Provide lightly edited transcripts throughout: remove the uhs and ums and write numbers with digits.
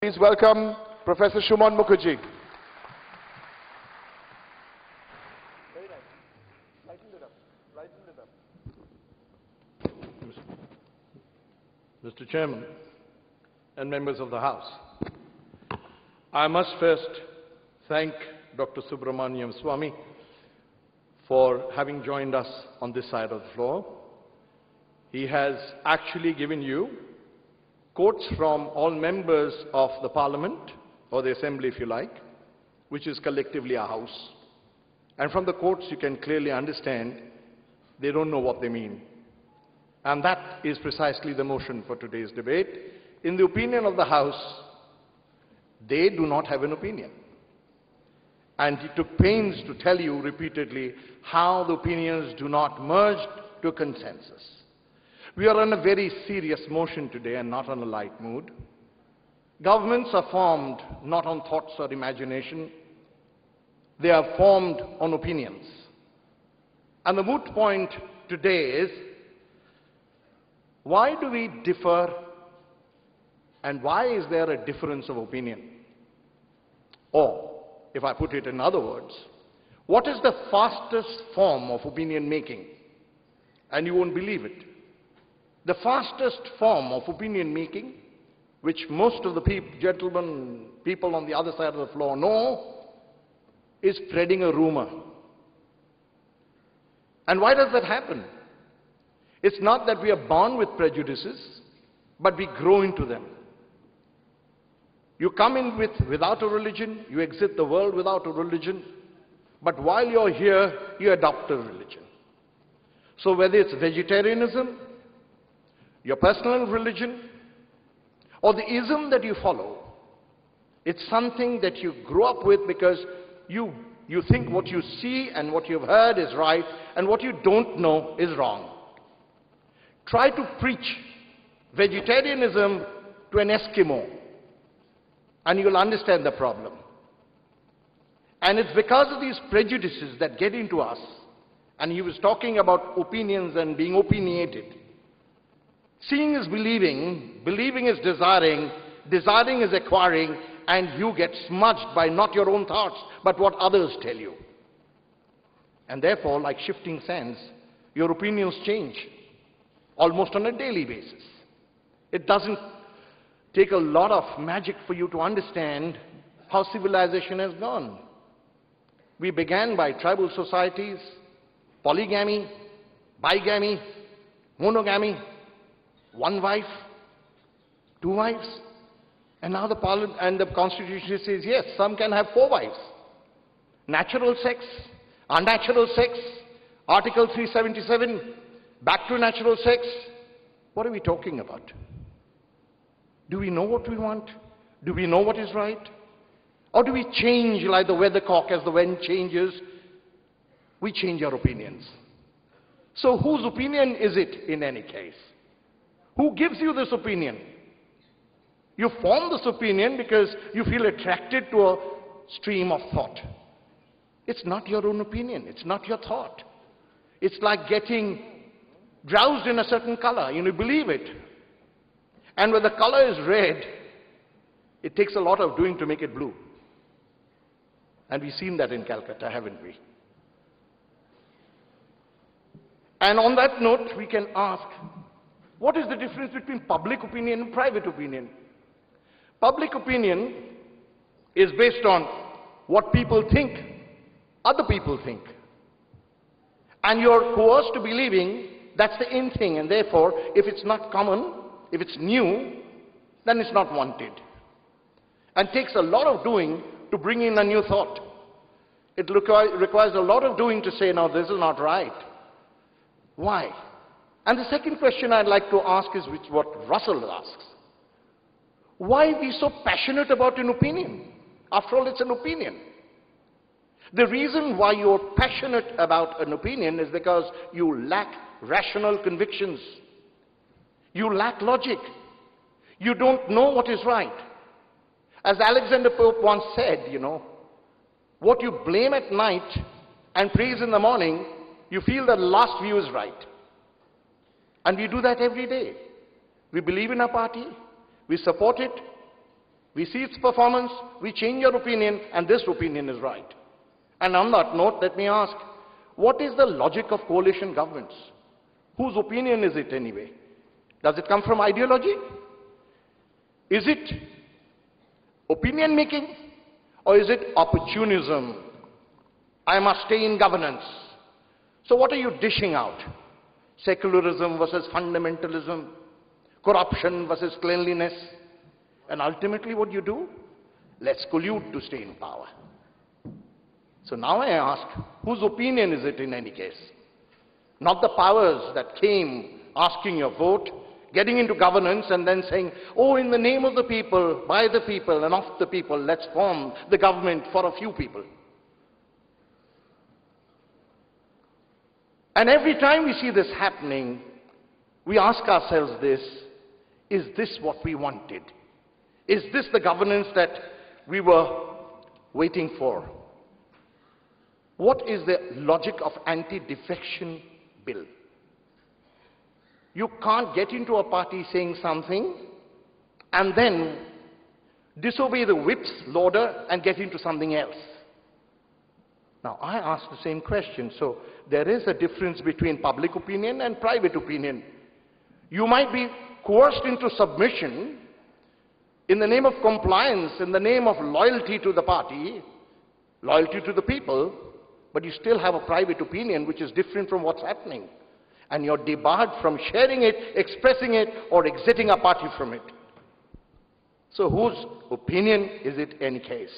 Please welcome Professor Suman Mukherjee. Very nice. Lighten it up. Lighten it up. Mr. Chairman and members of the House, I must first thank Dr. Subramaniam Swamy for having joined us on this side of the floor. He has actually given you quotes from all members of the Parliament, or the Assembly if you like, which is collectively a House. And from the quotes you can clearly understand they don't know what they mean. And that is precisely the motion for today's debate. In the opinion of the House, they do not have an opinion. And he took pains to tell you repeatedly how the opinions do not merge to a consensus. We are on a very serious motion today and not on a light mood. Governments are formed not on thoughts or imagination. They are formed on opinions. And the moot point today is, why do we differ and why is there a difference of opinion? Or, if I put it in other words, what is the fastest form of opinion making? And you won't believe it. The fastest form of opinion making, which most of the people on the other side of the floor know, is spreading a rumor. And why does that happen? It's not that we are born with prejudices, but we grow into them. You come in without a religion, you exit the world without a religion, but while you're here, you adopt a religion. So whether it's vegetarianism, your personal religion, or the ism that you follow, it's something that you grow up with because you think what you see and what you've heard is right, and what you don't know is wrong. Try to preach vegetarianism to an Eskimo, and you'll understand the problem. And it's because of these prejudices that get into us, and he was talking about opinions and being opinionated. Seeing is believing, believing is desiring, desiring is acquiring, and you get smudged by not your own thoughts, but what others tell you. And therefore, like shifting sands, your opinions change, almost on a daily basis. It doesn't take a lot of magic for you to understand how civilization has gone. We began by tribal societies, polygamy, bigamy, monogamy, one wife, two wives, and now the Parliament and the Constitution says, yes, some can have 4 wives. Natural sex, unnatural sex, Article 377, back to natural sex. What are we talking about? Do we know what we want? Do we know what is right? Or do we change like the weathercock as the wind changes? We change our opinions. So whose opinion is it in any case? Who gives you this opinion? You form this opinion because you feel attracted to a stream of thought. It's not your own opinion. It's not your thought. It's like getting drowsed in a certain color. You believe it. And when the color is red, it takes a lot of doing to make it blue. And we've seen that in Calcutta, haven't we? And on that note, we can ask, what is the difference between public opinion and private opinion? Public opinion is based on what people think, other people think. And you're coerced to believing that's the in thing, and therefore, if it's not common, if it's new, then it's not wanted. And takes a lot of doing to bring in a new thought. It requires a lot of doing to say, no, this is not right. Why? And the second question I'd like to ask is what Russell asks. Why be so passionate about an opinion? After all, it's an opinion. The reason why you're passionate about an opinion is because you lack rational convictions. You lack logic. You don't know what is right. As Alexander Pope once said, what you blame at night and praise in the morning, you feel the last view is right. And we do that every day. We believe in a party, we support it, We see its performance, we change your opinion, and this opinion is right. And on that note, let me ask, what is the logic of coalition governments? Whose opinion is it anyway? Does it come from ideology? Is it opinion making? Or is it opportunism? I must stay in governance. So what are you dishing out? Secularism versus fundamentalism, corruption versus cleanliness. And ultimately what you do? Let's collude to stay in power. So now I ask, whose opinion is it in any case? Not the powers that came asking your vote, getting into governance and then saying, oh, in the name of the people, by the people and of the people, let's form the government for a few people. And every time we see this happening, we ask ourselves this, is this what we wanted? Is this the governance that we were waiting for? What is the logic of anti-defection bill? You can't get into a party saying something and then disobey the whip's order and get into something else. Now, I ask the same question. So, there is a difference between public opinion and private opinion. You might be coerced into submission in the name of compliance, in the name of loyalty to the party, loyalty to the people, but you still have a private opinion which is different from what's happening. And you're debarred from sharing it, expressing it, or exiting a party from it. So whose opinion is it in any case?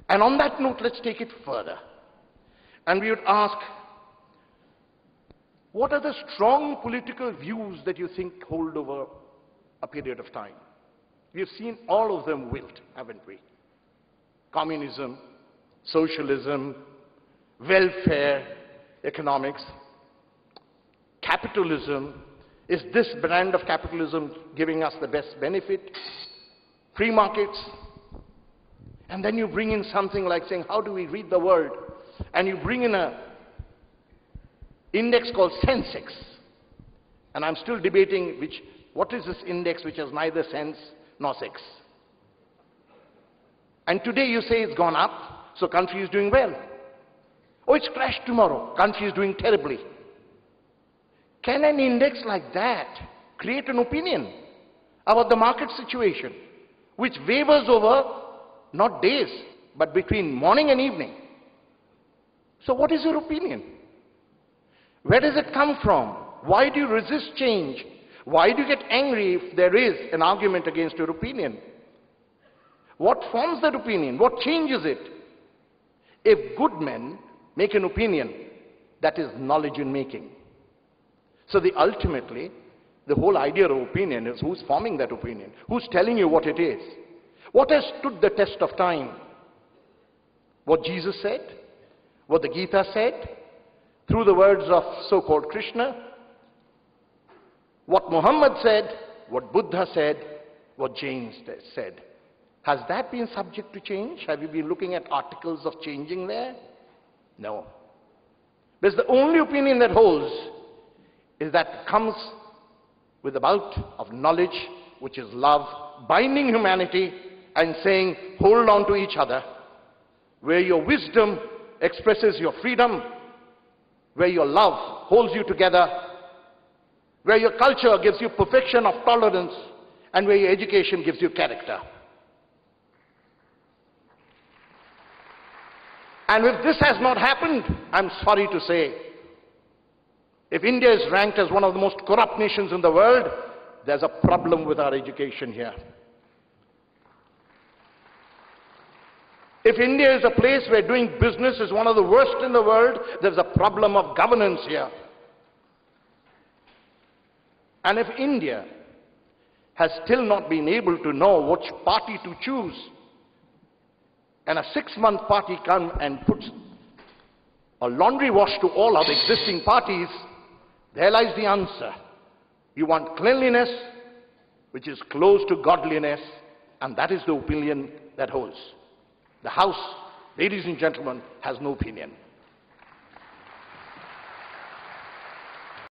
And on that note, let's take it further. And we would ask, what are the strong political views that you think hold over a period of time? We have seen all of them wilt, haven't we? Communism, socialism, welfare, economics, capitalism. Is this brand of capitalism giving us the best benefit? Free markets. And then you bring in something like saying, how do we read the world? And you bring in an index called Sensex. And I'm still debating what is this index which has neither sense nor sex. And today you say it's gone up, so country is doing well. Oh, it's crashed tomorrow, country is doing terribly. Can an index like that create an opinion about the market situation, which wavers over not days, but between morning and evening? So what is your opinion? Where does it come from? Why do you resist change? Why do you get angry if there is an argument against your opinion? What forms that opinion? What changes it? If good men make an opinion, that is knowledge in making. So ultimately, the whole idea of opinion is who's forming that opinion, who's telling you what it is. What has stood the test of time? What Jesus said, what the Gita said, through the words of so-called Krishna, what Muhammad said, what Buddha said, what James said. Has that been subject to change? Have you been looking at articles of changing there? No. Because the only opinion that holds is that comes with a bout of knowledge, which is love, binding humanity and saying, hold on to each other. Where your wisdom expresses your freedom, where your love holds you together, where your culture gives you perfection of tolerance, and where your education gives you character. And if this has not happened, I'm sorry to say, if India is ranked as one of the most corrupt nations in the world, there's a problem with our education here. If India is a place where doing business is one of the worst in the world, there's a problem of governance here. And if India has still not been able to know which party to choose, and a 6-month party comes and puts a laundry wash to all other existing parties, there lies the answer. You want cleanliness, which is close to godliness, and that is the opinion that holds. The House, ladies and gentlemen, has no opinion.